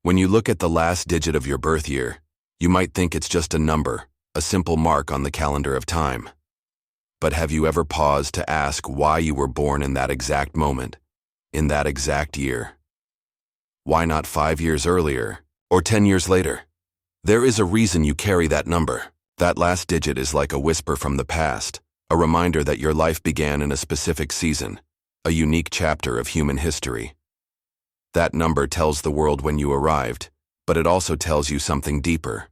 When you look at the last digit of your birth year, you might think it's just a number, a simple mark on the calendar of time. But have you ever paused to ask why you were born in that exact moment, in that exact year? Why not 5 years earlier, or 10 years later? There is a reason you carry that number. That last digit is like a whisper from the past, a reminder that your life began in a specific season, a unique chapter of human history. That number tells the world when you arrived, but it also tells you something deeper.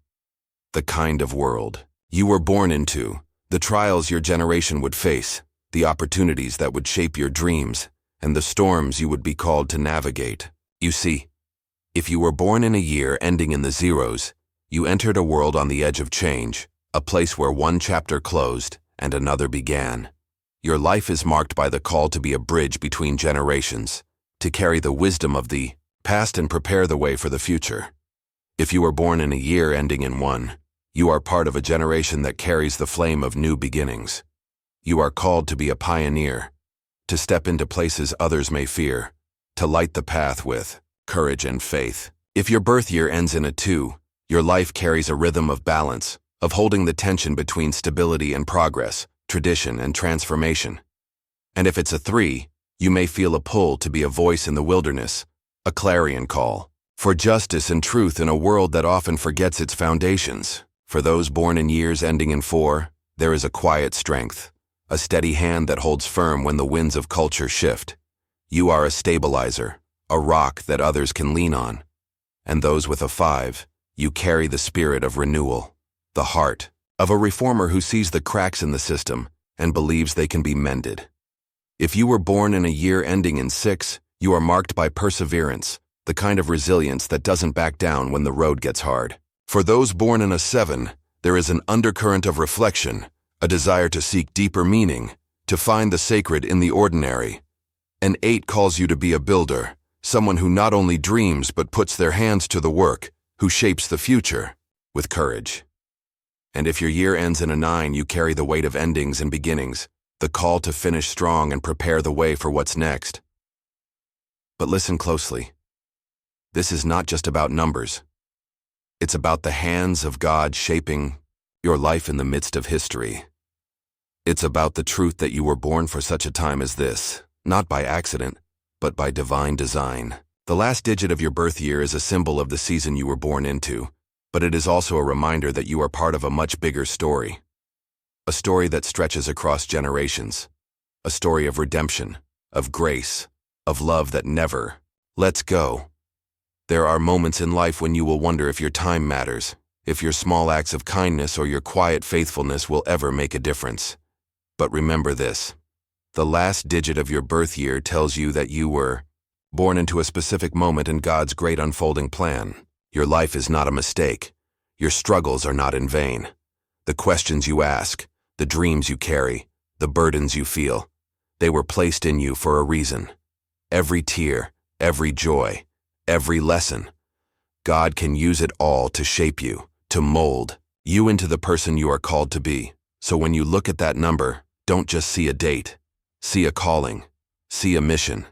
The kind of world you were born into, the trials your generation would face, the opportunities that would shape your dreams, and the storms you would be called to navigate. You see, if you were born in a year ending in the zeros, you entered a world on the edge of change, a place where one chapter closed and another began. Your life is marked by the call to be a bridge between generations, to carry the wisdom of the past and prepare the way for the future. If you were born in a year ending in 1, you are part of a generation that carries the flame of new beginnings. You are called to be a pioneer, to step into places others may fear, to light the path with courage and faith. If your birth year ends in a 2, your life carries a rhythm of balance, of holding the tension between stability and progress, tradition and transformation. And if it's a 3, you may feel a pull to be a voice in the wilderness, a clarion call for justice and truth in a world that often forgets its foundations. For those born in years ending in 4, there is a quiet strength, a steady hand that holds firm when the winds of culture shift. You are a stabilizer, a rock that others can lean on. And those with a 5, you carry the spirit of renewal, the heart of a reformer who sees the cracks in the system and believes they can be mended. If you were born in a year ending in 6, you are marked by perseverance, the kind of resilience that doesn't back down when the road gets hard. For those born in a 7, there is an undercurrent of reflection, a desire to seek deeper meaning, to find the sacred in the ordinary. An 8 calls you to be a builder, someone who not only dreams but puts their hands to the work, who shapes the future with courage. And if your year ends in a 9, you carry the weight of endings and beginnings, the call to finish strong and prepare the way for what's next. But listen closely. This is not just about numbers. It's about the hands of God shaping your life in the midst of history. It's about the truth that you were born for such a time as this, not by accident, but by divine design. The last digit of your birth year is a symbol of the season you were born into, but it is also a reminder that you are part of a much bigger story. A story that stretches across generations. A story of redemption, of grace, of love that never lets go. There are moments in life when you will wonder if your time matters, if your small acts of kindness or your quiet faithfulness will ever make a difference. But remember this. The last digit of your birth year tells you that you were born into a specific moment in God's great unfolding plan. Your life is not a mistake. Your struggles are not in vain. The questions you ask, the dreams you carry, the burdens you feel, they were placed in you for a reason. Every tear, every joy, every lesson, God can use it all to shape you, to mold you into the person you are called to be. So when you look at that number, don't just see a date. See a calling. See a mission.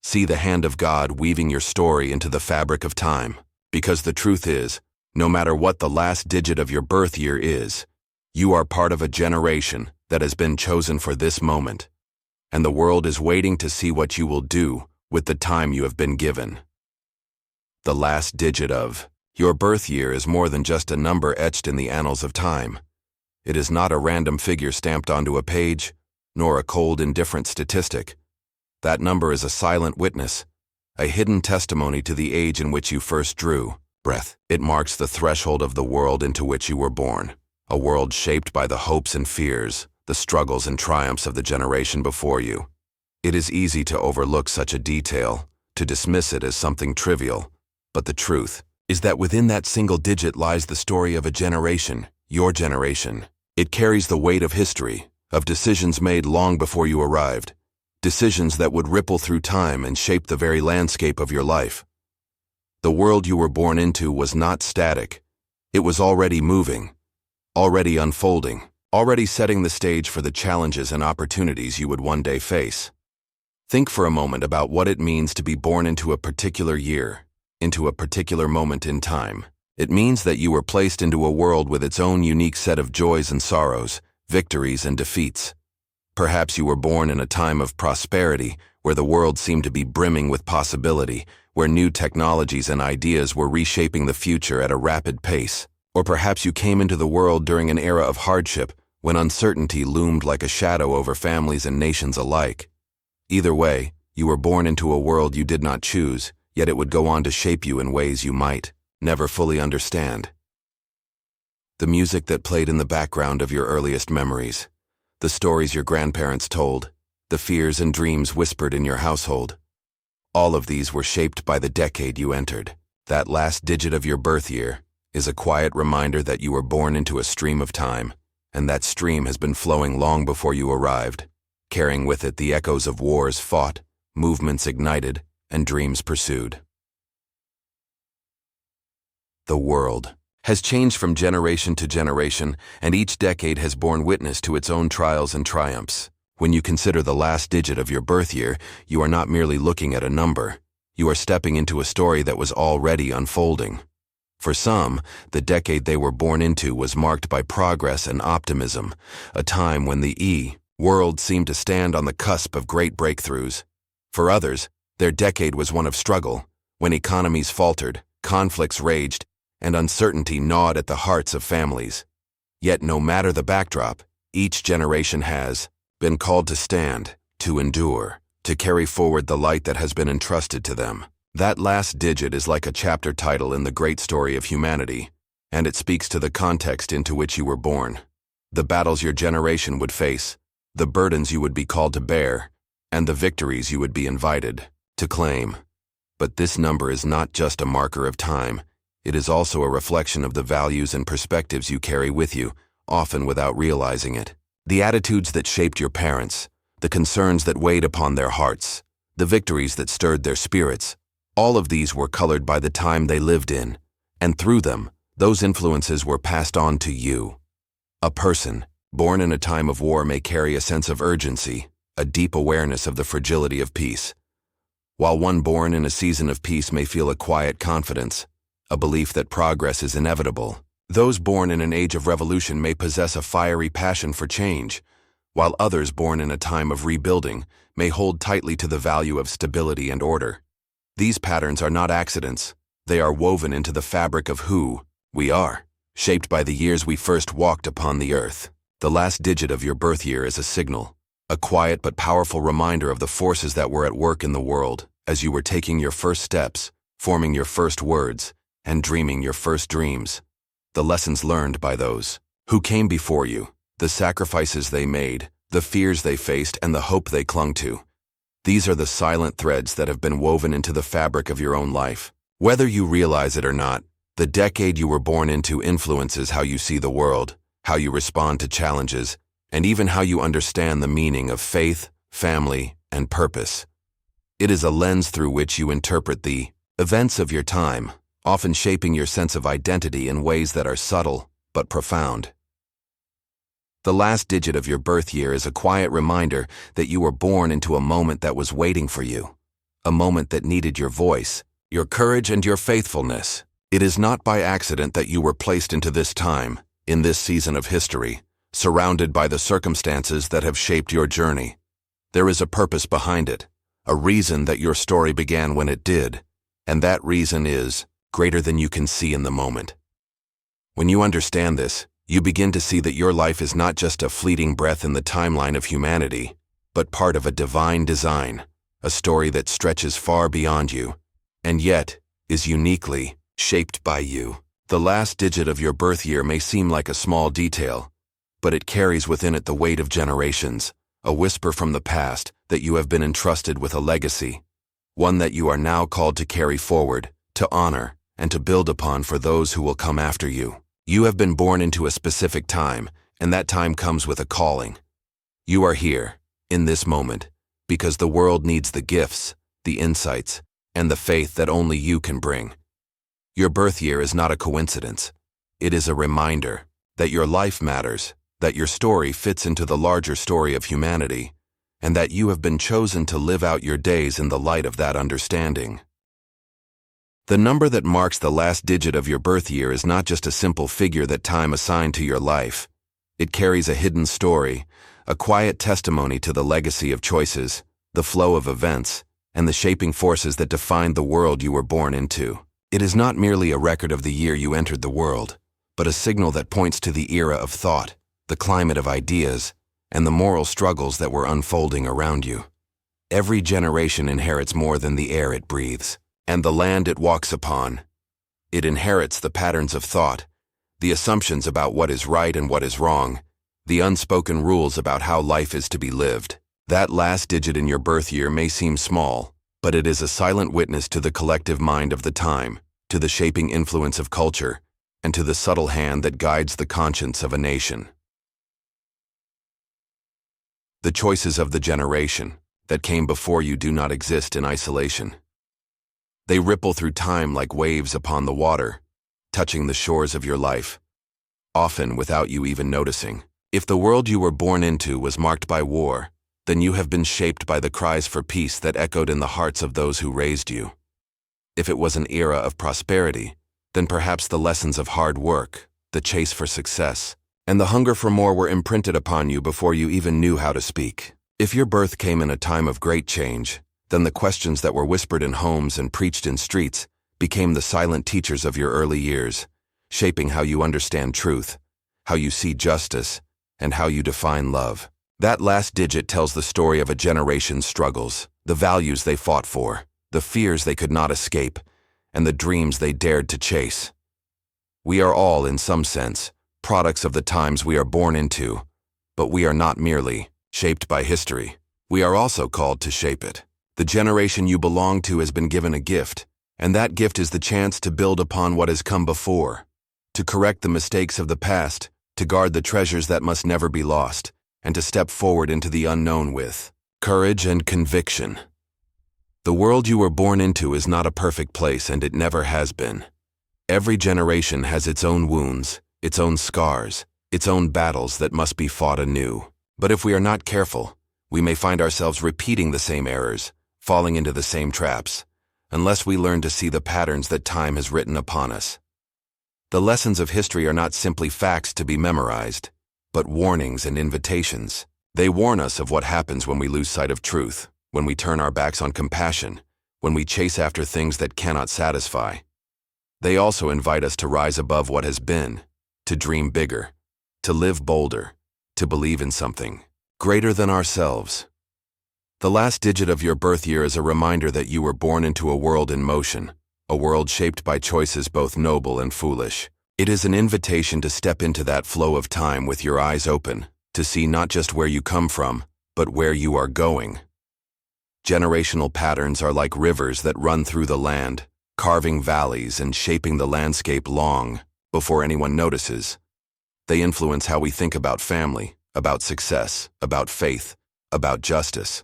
See the hand of God weaving your story into the fabric of time. Because the truth is, no matter what the last digit of your birth year is, you are part of a generation that has been chosen for this moment. And the world is waiting to see what you will do with the time you have been given. The last digit of your birth year is more than just a number etched in the annals of time. It is not a random figure stamped onto a page, nor a cold, indifferent statistic. That number is a silent witness, a hidden testimony to the age in which you first drew breath. It marks the threshold of the world into which you were born, a world shaped by the hopes and fears, the struggles and triumphs of the generation before you. It is easy to overlook such a detail, to dismiss it as something trivial, but the truth is that within that single digit lies the story of a generation, your generation. It carries the weight of history, of decisions made long before you arrived, decisions that would ripple through time and shape the very landscape of your life. The world you were born into was not static. It was already moving, already unfolding, already setting the stage for the challenges and opportunities you would one day face. Think for a moment about what it means to be born into a particular year, into a particular moment in time. It means that you were placed into a world with its own unique set of joys and sorrows, victories and defeats. Perhaps you were born in a time of prosperity, where the world seemed to be brimming with possibility, where new technologies and ideas were reshaping the future at a rapid pace. Or perhaps you came into the world during an era of hardship, when uncertainty loomed like a shadow over families and nations alike. Either way, you were born into a world you did not choose, yet it would go on to shape you in ways you might never fully understand. The music that played in the background of your earliest memories, the stories your grandparents told, the fears and dreams whispered in your household. All of these were shaped by the decade you entered. That last digit of your birth year is a quiet reminder that you were born into a stream of time, and that stream has been flowing long before you arrived, carrying with it the echoes of wars fought, movements ignited, and dreams pursued. The world has changed from generation to generation, and each decade has borne witness to its own trials and triumphs. When you consider the last digit of your birth year, you are not merely looking at a number. You are stepping into a story that was already unfolding. For some, the decade they were born into was marked by progress and optimism, a time when the world seemed to stand on the cusp of great breakthroughs. For others, their decade was one of struggle, when economies faltered, conflicts raged, and uncertainty gnawed at the hearts of families. Yet no matter the backdrop, each generation has been called to stand, to endure, to carry forward the light that has been entrusted to them. That last digit is like a chapter title in the great story of humanity, and it speaks to the context into which you were born, the battles your generation would face, the burdens you would be called to bear, and the victories you would be invited to claim. But this number is not just a marker of time. It is also a reflection of the values and perspectives you carry with you, often without realizing it. The attitudes that shaped your parents, the concerns that weighed upon their hearts, the victories that stirred their spirits, all of these were colored by the time they lived in, and through them, those influences were passed on to you. A person born in a time of war may carry a sense of urgency, a deep awareness of the fragility of peace, while one born in a season of peace may feel a quiet confidence, a belief that progress is inevitable. Those born in an age of revolution may possess a fiery passion for change, while others born in a time of rebuilding may hold tightly to the value of stability and order. These patterns are not accidents. They are woven into the fabric of who we are, shaped by the years we first walked upon the earth. The last digit of your birth year is a signal, a quiet but powerful reminder of the forces that were at work in the world as you were taking your first steps, forming your first words, and dreaming your first dreams. The lessons learned by those who came before you, the sacrifices they made, the fears they faced, and the hope they clung to. These are the silent threads that have been woven into the fabric of your own life. Whether you realize it or not, the decade you were born into influences how you see the world, how you respond to challenges, and even how you understand the meaning of faith, family, and purpose. It is a lens through which you interpret the events of your time, often shaping your sense of identity in ways that are subtle but profound. The last digit of your birth year is a quiet reminder that you were born into a moment that was waiting for you, a moment that needed your voice, your courage, and your faithfulness. It is not by accident that you were placed into this time, in this season of history, surrounded by the circumstances that have shaped your journey. There is a purpose behind it, a reason that your story began when it did, and that reason is greater than you can see in the moment. When you understand this, you begin to see that your life is not just a fleeting breath in the timeline of humanity, but part of a divine design, a story that stretches far beyond you, and yet is uniquely shaped by you. The last digit of your birth year may seem like a small detail, but it carries within it the weight of generations, a whisper from the past that you have been entrusted with a legacy, one that you are now called to carry forward, to honor, and to build upon for those who will come after you. You have been born into a specific time, and that time comes with a calling. You are here, in this moment, because the world needs the gifts, the insights, and the faith that only you can bring. Your birth year is not a coincidence. It is a reminder that your life matters, that your story fits into the larger story of humanity, and that you have been chosen to live out your days in the light of that understanding. The number that marks the last digit of your birth year is not just a simple figure that time assigned to your life. It carries a hidden story, a quiet testimony to the legacy of choices, the flow of events, and the shaping forces that defined the world you were born into. It is not merely a record of the year you entered the world, but a signal that points to the era of thought, the climate of ideas, and the moral struggles that were unfolding around you. Every generation inherits more than the air it breathes, and the land it walks upon. It inherits the patterns of thought, the assumptions about what is right and what is wrong, the unspoken rules about how life is to be lived. That last digit in your birth year may seem small, but it is a silent witness to the collective mind of the time, to the shaping influence of culture, and to the subtle hand that guides the conscience of a nation. The choices of the generation that came before you do not exist in isolation. They ripple through time like waves upon the water, touching the shores of your life, often without you even noticing. If the world you were born into was marked by war, then you have been shaped by the cries for peace that echoed in the hearts of those who raised you. If it was an era of prosperity, then perhaps the lessons of hard work, the chase for success, and the hunger for more were imprinted upon you before you even knew how to speak. If your birth came in a time of great change, then the questions that were whispered in homes and preached in streets became the silent teachers of your early years, shaping how you understand truth, how you see justice, and how you define love. That last digit tells the story of a generation's struggles, the values they fought for, the fears they could not escape, and the dreams they dared to chase. We are all, in some sense, products of the times we are born into, but we are not merely shaped by history. We are also called to shape it. The generation you belong to has been given a gift, and that gift is the chance to build upon what has come before, to correct the mistakes of the past, to guard the treasures that must never be lost, and to step forward into the unknown with courage and conviction. The world you were born into is not a perfect place, and it never has been. Every generation has its own wounds, its own scars, its own battles that must be fought anew. But if we are not careful, we may find ourselves repeating the same errors, falling into the same traps, unless we learn to see the patterns that time has written upon us. The lessons of history are not simply facts to be memorized, but warnings and invitations. They warn us of what happens when we lose sight of truth, when we turn our backs on compassion, when we chase after things that cannot satisfy. They also invite us to rise above what has been, to dream bigger, to live bolder, to believe in something greater than ourselves. The last digit of your birth year is a reminder that you were born into a world in motion, a world shaped by choices both noble and foolish. It is an invitation to step into that flow of time with your eyes open, to see not just where you come from, but where you are going. Generational patterns are like rivers that run through the land, carving valleys and shaping the landscape long before anyone notices. They influence how we think about family, about success, about faith, about justice.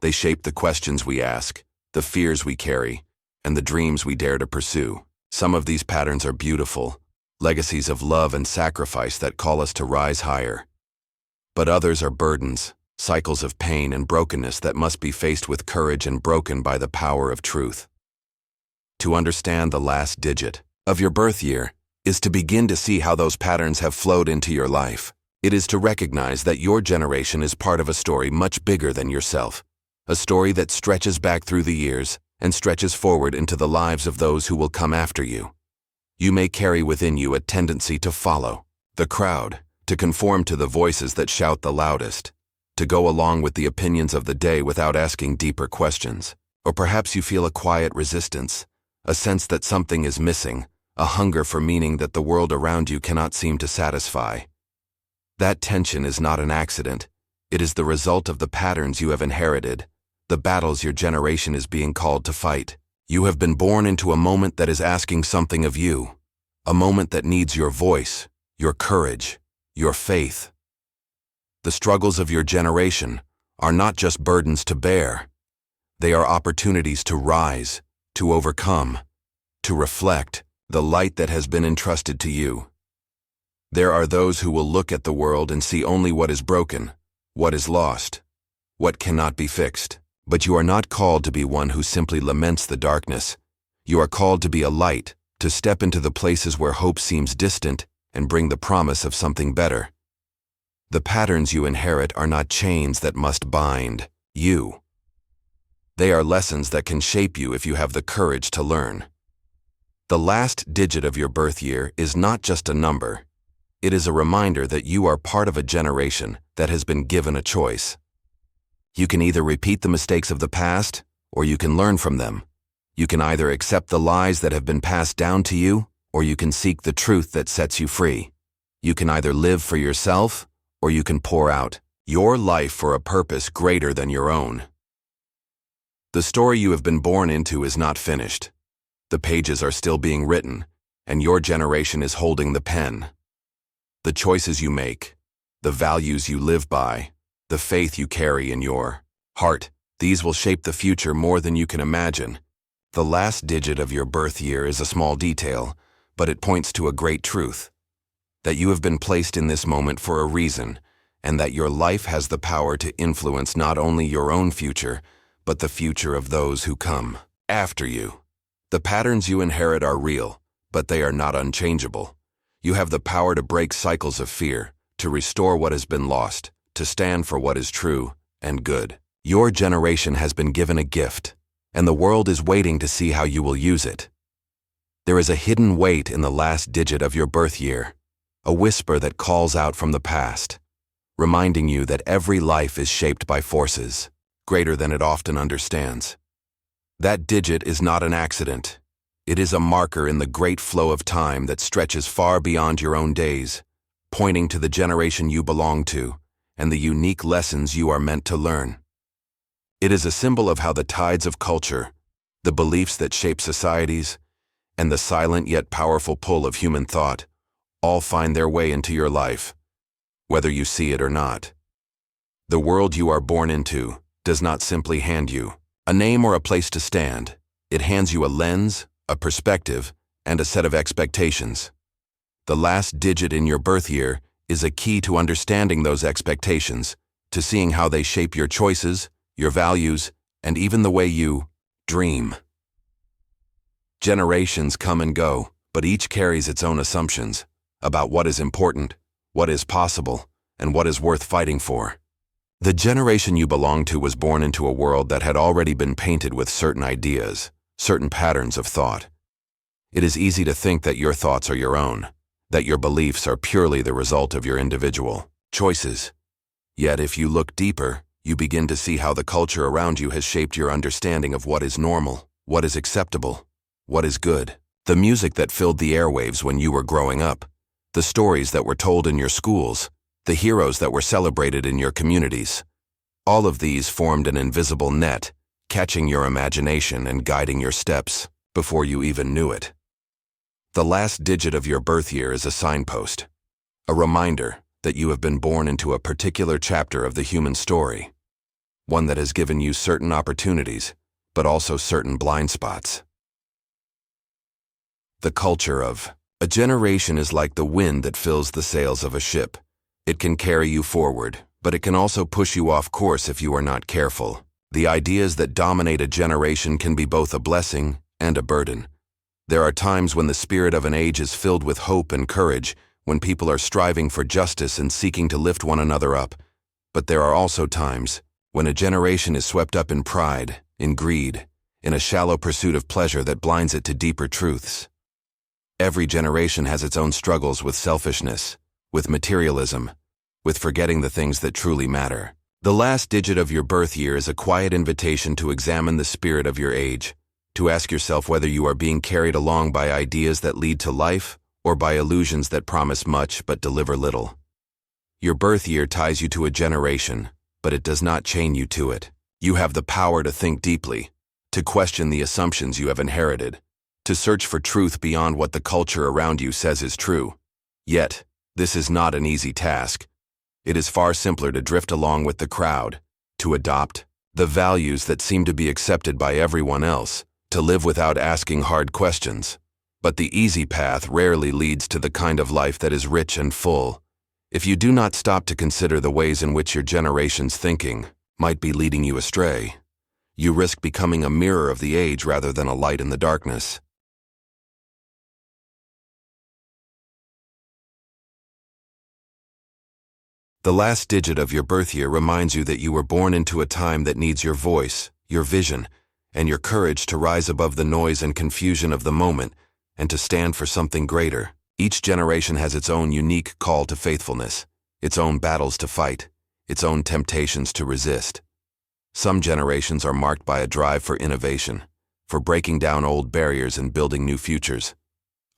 They shape the questions we ask, the fears we carry, and the dreams we dare to pursue. Some of these patterns are beautiful, legacies of love and sacrifice that call us to rise higher. But others are burdens, cycles of pain and brokenness that must be faced with courage and broken by the power of truth. To understand the last digit of your birth year is to begin to see how those patterns have flowed into your life. It is to recognize that your generation is part of a story much bigger than yourself, a story that stretches back through the years and stretches forward into the lives of those who will come after you. You may carry within you a tendency to follow the crowd, to conform to the voices that shout the loudest, to go along with the opinions of the day without asking deeper questions. Or perhaps you feel a quiet resistance, a sense that something is missing, a hunger for meaning that the world around you cannot seem to satisfy. That tension is not an accident. It is the result of the patterns you have inherited, the battles your generation is being called to fight. You have been born into a moment that is asking something of you, a moment that needs your voice, your courage, your faith. The struggles of your generation are not just burdens to bear. They are opportunities to rise, to overcome, to reflect the light that has been entrusted to you. There are those who will look at the world and see only what is broken, what is lost, what cannot be fixed. But you are not called to be one who simply laments the darkness. You are called to be a light, to step into the places where hope seems distant and bring the promise of something better. The patterns you inherit are not chains that must bind you. They are lessons that can shape you if you have the courage to learn. The last digit of your birth year is not just a number. It is a reminder that you are part of a generation that has been given a choice. You can either repeat the mistakes of the past, or you can learn from them. You can either accept the lies that have been passed down to you, or you can seek the truth that sets you free. You can either live for yourself, or you can pour out your life for a purpose greater than your own. The story you have been born into is not finished. The pages are still being written, and your generation is holding the pen. The choices you make, the values you live by, the faith you carry in your heart, these will shape the future more than you can imagine. The last digit of your birth year is a small detail, but it points to a great truth. That you have been placed in this moment for a reason, and that your life has the power to influence not only your own future, but the future of those who come after you. The patterns you inherit are real, but they are not unchangeable. You have the power to break cycles of fear, to restore what has been lost, to stand for what is true and good. Your generation has been given a gift, and the world is waiting to see how you will use it. There is a hidden weight in the last digit of your birth year, a whisper that calls out from the past, reminding you that every life is shaped by forces greater than it often understands. That digit is not an accident. It is a marker in the great flow of time that stretches far beyond your own days, pointing to the generation you belong to and the unique lessons you are meant to learn. It is a symbol of how the tides of culture, the beliefs that shape societies, and the silent yet powerful pull of human thought all find their way into your life, whether you see it or not. The world you are born into does not simply hand you a name or a place to stand. It hands you a lens, a perspective, and a set of expectations. The last digit in your birth year is a key to understanding those expectations, to seeing how they shape your choices, your values, and even the way you dream. Generations come and go, but each carries its own assumptions about what is important, what is possible, and what is worth fighting for. The generation you belong to was born into a world that had already been painted with certain ideas, certain patterns of thought. It is easy to think that your thoughts are your own, that your beliefs are purely the result of your individual choices. Yet if you look deeper, you begin to see how the culture around you has shaped your understanding of what is normal, what is acceptable, what is good. The music that filled the airwaves when you were growing up, the stories that were told in your schools, the heroes that were celebrated in your communities. All of these formed an invisible net, catching your imagination and guiding your steps before you even knew it. The last digit of your birth year is a signpost, a reminder that you have been born into a particular chapter of the human story, one that has given you certain opportunities, but also certain blind spots. The culture of a generation is like the wind that fills the sails of a ship. It can carry you forward, but it can also push you off course if you are not careful. The ideas that dominate a generation can be both a blessing and a burden. There are times when the spirit of an age is filled with hope and courage, when people are striving for justice and seeking to lift one another up. But there are also times when a generation is swept up in pride, in greed, in a shallow pursuit of pleasure that blinds it to deeper truths. Every generation has its own struggles with selfishness, with materialism, with forgetting the things that truly matter. The last digit of your birth year is a quiet invitation to examine the spirit of your age, to ask yourself whether you are being carried along by ideas that lead to life or by illusions that promise much but deliver little. Your birth year ties you to a generation, but it does not chain you to it. You have the power to think deeply, to question the assumptions you have inherited, to search for truth beyond what the culture around you says is true. Yet, this is not an easy task. It is far simpler to drift along with the crowd, to adopt the values that seem to be accepted by everyone else, to live without asking hard questions. But the easy path rarely leads to the kind of life that is rich and full. If you do not stop to consider the ways in which your generation's thinking might be leading you astray, You risk becoming a mirror of the age rather than a light in the darkness. The last digit of your birth year reminds you that you were born into a time that needs your voice, your vision, and your courage to rise above the noise and confusion of the moment and to stand for something greater. Each generation has its own unique call to faithfulness, its own battles to fight, its own temptations to resist. Some generations are marked by a drive for innovation, for breaking down old barriers and building new futures.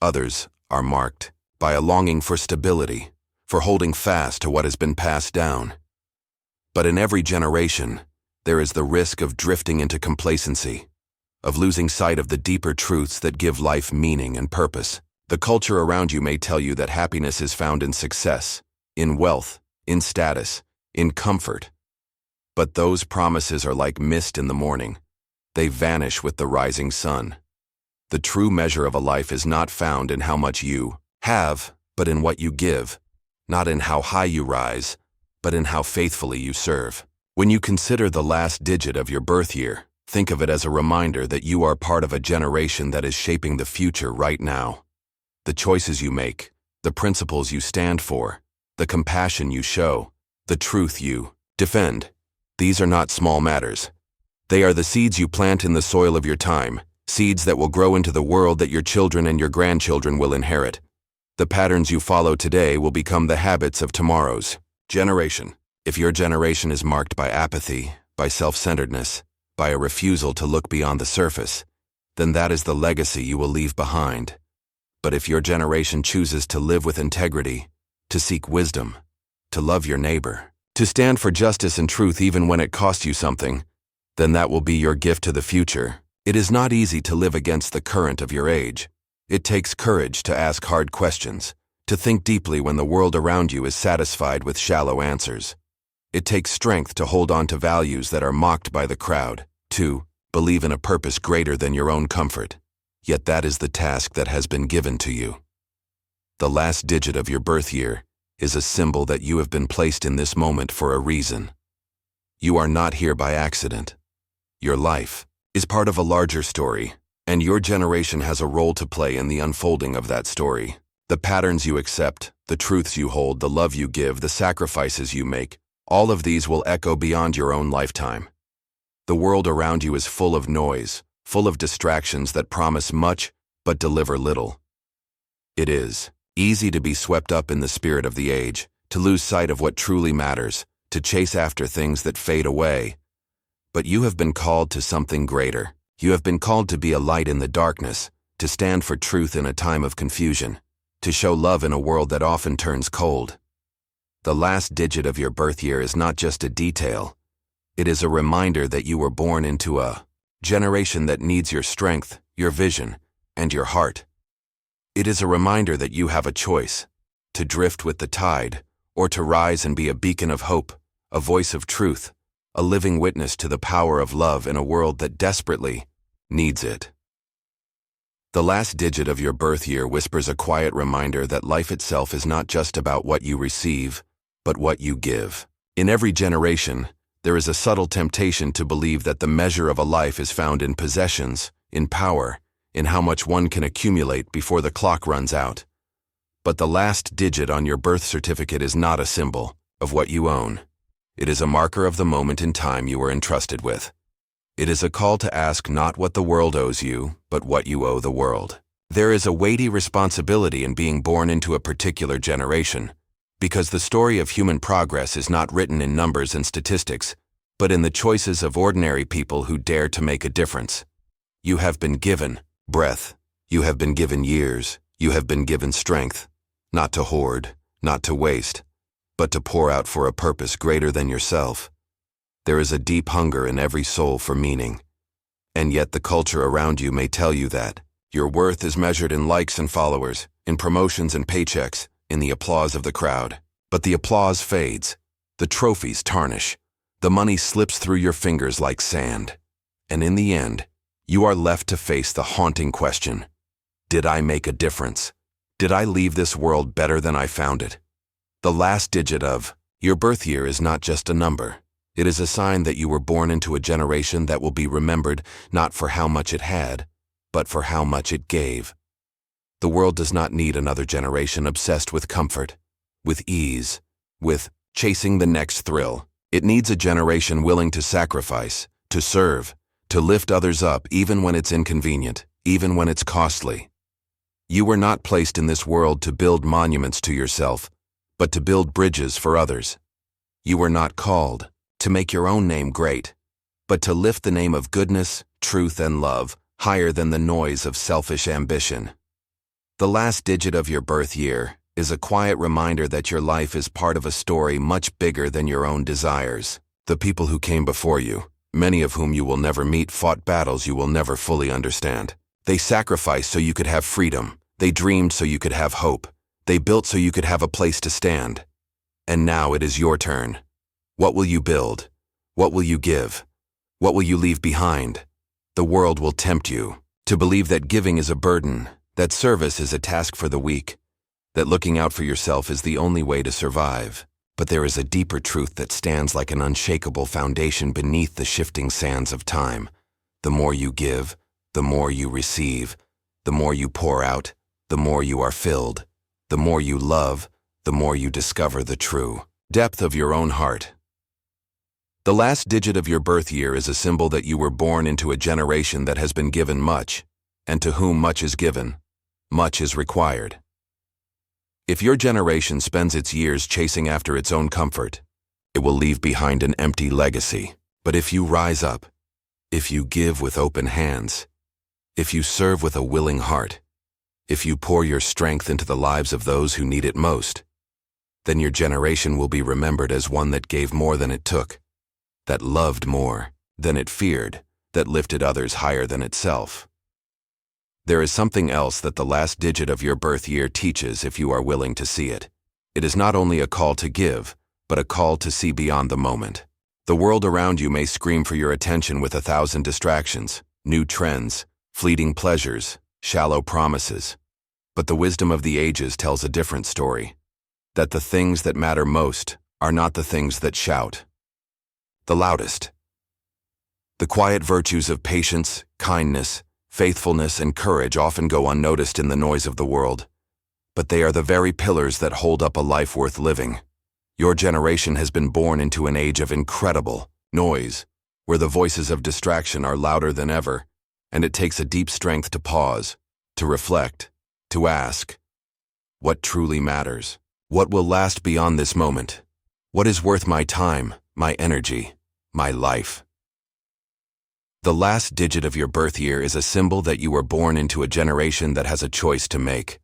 Others are marked by a longing for stability, for holding fast to what has been passed down. But in every generation, there is the risk of drifting into complacency, of losing sight of the deeper truths that give life meaning and purpose. The culture around you may tell you that happiness is found in success, in wealth, in status, in comfort. But those promises are like mist in the morning. They vanish with the rising sun. The true measure of a life is not found in how much you have, but in what you give. Not in how high you rise, but in how faithfully you serve. When you consider the last digit of your birth year, think of it as a reminder that you are part of a generation that is shaping the future right now. The choices you make, the principles you stand for, the compassion you show, the truth you defend. These are not small matters. They are the seeds you plant in the soil of your time, seeds that will grow into the world that your children and your grandchildren will inherit. The patterns you follow today will become the habits of tomorrow's generation. If your generation is marked by apathy, by self-centeredness, by a refusal to look beyond the surface, then that is the legacy you will leave behind. But if your generation chooses to live with integrity, to seek wisdom, to love your neighbor, to stand for justice and truth even when it costs you something, then that will be your gift to the future. It is not easy to live against the current of your age. It takes courage to ask hard questions, to think deeply when the world around you is satisfied with shallow answers. It takes strength to hold on to values that are mocked by the crowd, to believe in a purpose greater than your own comfort. Yet that is the task that has been given to you. The last digit of your birth year is a symbol that you have been placed in this moment for a reason. You are not here by accident. Your life is part of a larger story, and your generation has a role to play in the unfolding of that story. The patterns you accept, the truths you hold, the love you give, the sacrifices you make, all of these will echo beyond your own lifetime. The world around you is full of noise, full of distractions that promise much but deliver little. It is easy to be swept up in the spirit of the age, to lose sight of what truly matters, to chase after things that fade away. But you have been called to something greater. You have been called to be a light in the darkness, to stand for truth in a time of confusion, to show love in a world that often turns cold. The last digit of your birth year is not just a detail. It is a reminder that you were born into a generation that needs your strength, your vision, and your heart. It is a reminder that you have a choice, to drift with the tide, or to rise and be a beacon of hope, a voice of truth, a living witness to the power of love in a world that desperately needs it. The last digit of your birth year whispers a quiet reminder that life itself is not just about what you receive, but what you give. In every generation, there is a subtle temptation to believe that the measure of a life is found in possessions, in power, in how much one can accumulate before the clock runs out. But the last digit on your birth certificate is not a symbol of what you own. It is a marker of the moment in time you were entrusted with. It is a call to ask not what the world owes you, but what you owe the world. There is a weighty responsibility in being born into a particular generation, because the story of human progress is not written in numbers and statistics, but in the choices of ordinary people who dare to make a difference. You have been given breath. You have been given years. You have been given strength, not to hoard, not to waste, but to pour out for a purpose greater than yourself. There is a deep hunger in every soul for meaning, and yet the culture around you may tell you that your worth is measured in likes and followers, in promotions and paychecks, in the applause of the crowd. But the applause fades, the trophies tarnish, the money slips through your fingers like sand, and in the end, you are left to face the haunting question: did I make a difference? Did I leave this world better than I found it? The last digit of your birth year is not just a number. It is a sign that you were born into a generation that will be remembered not for how much it had, but for how much it gave. The world does not need another generation obsessed with comfort, with ease, with chasing the next thrill. It needs a generation willing to sacrifice, to serve, to lift others up even when it's inconvenient, even when it's costly. You were not placed in this world to build monuments to yourself, but to build bridges for others. You were not called to make your own name great, but to lift the name of goodness, truth, and love higher than the noise of selfish ambition. The last digit of your birth year is a quiet reminder that your life is part of a story much bigger than your own desires. The people who came before you, many of whom you will never meet, fought battles you will never fully understand. They sacrificed so you could have freedom. They dreamed so you could have hope. They built so you could have a place to stand. And now it is your turn. What will you build? What will you give? What will you leave behind? The world will tempt you to believe that giving is a burden, that service is a task for the weak, that looking out for yourself is the only way to survive. But there is a deeper truth that stands like an unshakable foundation beneath the shifting sands of time. The more you give, the more you receive. The more you pour out, the more you are filled. The more you love, the more you discover the true depth of your own heart. The last digit of your birth year is a symbol that you were born into a generation that has been given much, and to whom much is given, much is required. If your generation spends its years chasing after its own comfort, it will leave behind an empty legacy. But if you rise up, if you give with open hands, if you serve with a willing heart, if you pour your strength into the lives of those who need it most, then your generation will be remembered as one that gave more than it took, that loved more than it feared, that lifted others higher than itself. There is something else that the last digit of your birth year teaches if you are willing to see it. It is not only a call to give, but a call to see beyond the moment. The world around you may scream for your attention with 1,000 distractions, new trends, fleeting pleasures, shallow promises. But the wisdom of the ages tells a different story, that the things that matter most are not the things that shout the loudest. The quiet virtues of patience, kindness, faithfulness, and courage often go unnoticed in the noise of the world, but they are the very pillars that hold up a life worth living. Your generation has been born into an age of incredible noise, where the voices of distraction are louder than ever, and it takes a deep strength to pause, to reflect, to ask, what truly matters? What will last beyond this moment? What is worth my time, my energy, my life? The last digit of your birth year is a symbol that you were born into a generation that has a choice to make.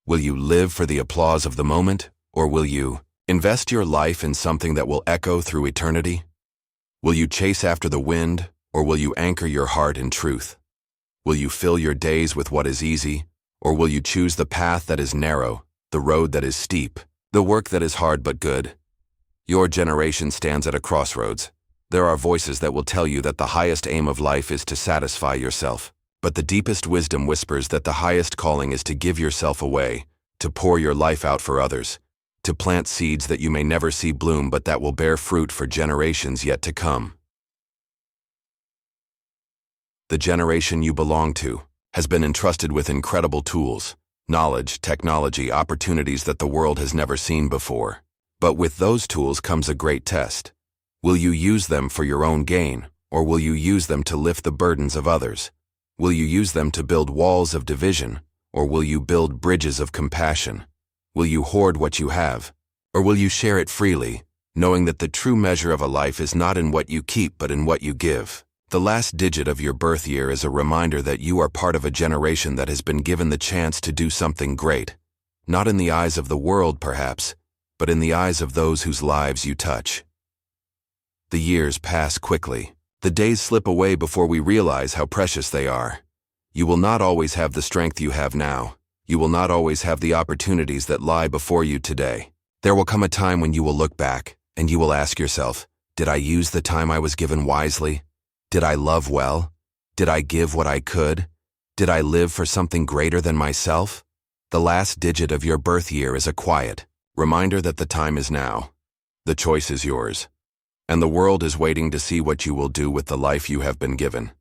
Will you live for the applause of the moment, or will you invest your life in something that will echo through eternity? Will you chase after the wind, or will you anchor your heart in truth? Will you fill your days with what is easy, or will you choose the path that is narrow, the road that is steep, the work that is hard but good? Your generation stands at a crossroads. There are voices that will tell you that the highest aim of life is to satisfy yourself, but the deepest wisdom whispers that the highest calling is to give yourself away, to pour your life out for others, to plant seeds that you may never see bloom but that will bear fruit for generations yet to come. The generation you belong to has been entrusted with incredible tools, knowledge, technology, opportunities that the world has never seen before. But with those tools comes a great test. Will you use them for your own gain, or will you use them to lift the burdens of others? Will you use them to build walls of division, or will you build bridges of compassion? Will you hoard what you have, or will you share it freely, knowing that the true measure of a life is not in what you keep but in what you give? The last digit of your birth year is a reminder that you are part of a generation that has been given the chance to do something great, not in the eyes of the world perhaps, but in the eyes of those whose lives you touch. The years pass quickly. The days slip away before we realize how precious they are. You will not always have the strength you have now. You will not always have the opportunities that lie before you today. There will come a time when you will look back, and you will ask yourself, did I use the time I was given wisely? Did I love well? Did I give what I could? Did I live for something greater than myself? The last digit of your birth year is a quiet reminder that the time is now. The choice is yours. and the world is waiting to see what you will do with the life you have been given.